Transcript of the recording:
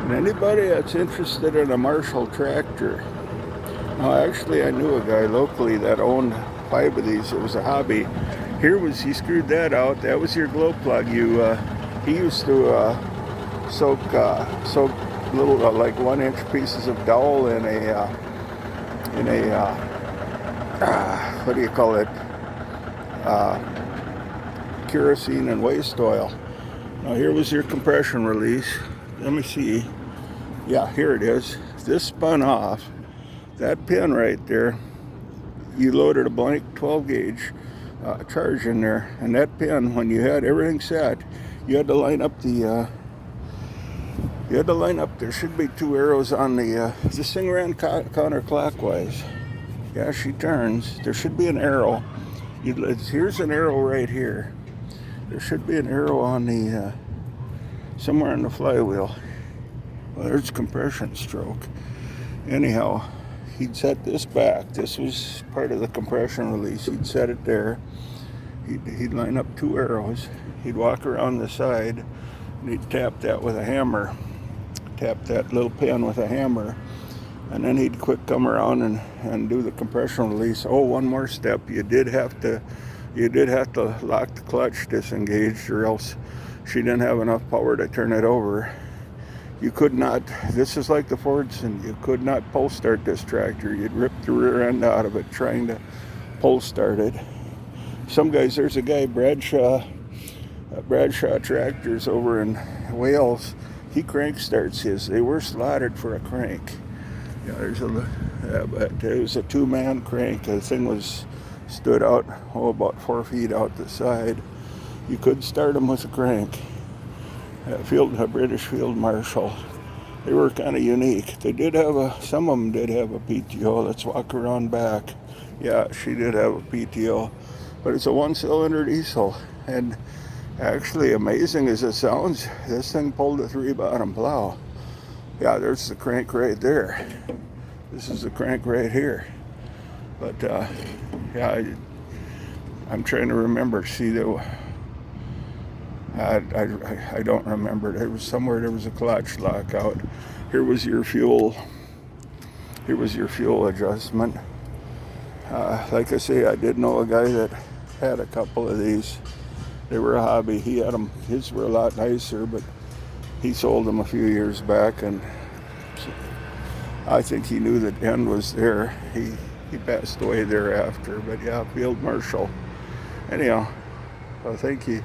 And anybody that's interested in a Marshall tractor. Now, actually, I knew a guy locally that owned 5 of these. It was a hobby. He screwed that out. That was your glow plug. He used to soak little like 1-inch pieces of dowel in a what do you call it? Uh, Kerosene and waste oil. Now here was your compression release. Let me see. Yeah, here it is. This spun off. That pin right there, you loaded a blank 12 gauge charge in there, and that pin, when you had everything set, you had to line up there should be 2 arrows on this thing ran counterclockwise. Yeah, she turns. There should be an arrow. Here's an arrow right here. There should be an arrow on somewhere on the flywheel. Well, there's compression stroke. Anyhow, he'd set this back. This was part of the compression release. He'd set it there. He'd line up 2 arrows. He'd walk around the side, and he'd tap that with a hammer. Tap that little pin with a hammer. And then he'd quick come around and do the compression release. Oh, one more step. You did have to lock the clutch disengaged, or else she didn't have enough power to turn it over. You could not, this is like the Fordson, you could not pull start this tractor. You'd rip the rear end out of it trying to pull start it. Some guys, there's a guy, Bradshaw Tractors over in Wales. He crank starts his. They were slotted for a crank. Yeah, but it was a 2-man crank. The thing stood out, about 4 feet out the side. You could start them with a crank. A British Field Marshall. They were kind of unique. They did have some of them did have a PTO. Let's walk around back. Yeah, she did have a PTO, but it's a 1-cylinder diesel. And actually, amazing as it sounds, this thing pulled a 3-bottom plow. Yeah, there's the crank right there. This is the crank right here. But yeah, I'm trying to remember. See, I don't remember. There was somewhere there was a clutch lockout. Here was your fuel. Here was your fuel adjustment. Like I say, I did know a guy that had a couple of these. They were a hobby. He had them. His were a lot nicer, but he sold them a few years back, and I think he knew that the end was there. He passed away thereafter. But yeah, Field Marshall. Anyhow, thank you.